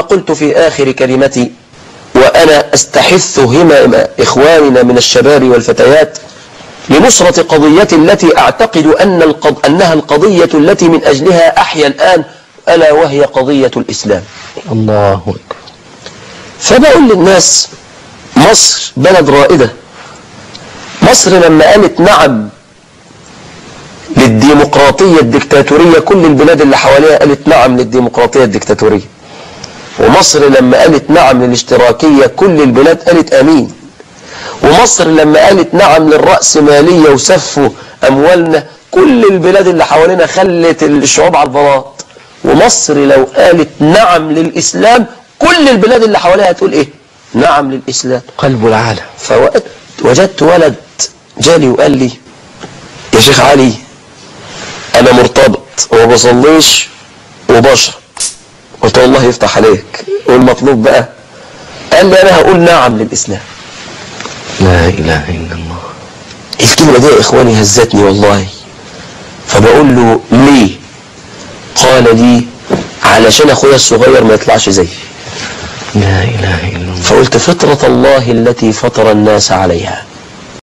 قلت في آخر كلمتي وأنا أستحث همم إخواننا من الشباب والفتيات لنصرة قضية التي أعتقد أنها القضية التي من أجلها أحيا الآن، ألا وهي قضية الإسلام. الله أكبر. فبقول للناس مصر بلد رائدة. مصر لما قالت نعم للديمقراطية الدكتاتورية، كل البلاد اللي حواليها قالت نعم للديمقراطية الدكتاتورية. ومصر لما قالت نعم للاشتراكية كل البلاد قالت أمين. ومصر لما قالت نعم للرأسمالية وسفوا أموالنا كل البلاد اللي حوالينا خلت الشعوب على البلاط. ومصر لو قالت نعم للإسلام كل البلاد اللي حواليها هتقول إيه؟ نعم للإسلام. قلب العالم. فوقت وجدت ولد جالي وقال لي يا شيخ علي أنا مرتبط وما بصليش وبشرب. قلت والله يفتح عليك، والمطلوب بقى؟ قال لي أنا هقول نعم للإسلام. لا إله إلا الله. الكلمة دي يا إخواني هزتني والله. فبقول له ليه؟ قال لي علشان أخويا الصغير ما يطلعش زي. لا إله إلا الله. فقلت فطرة الله التي فطر الناس عليها.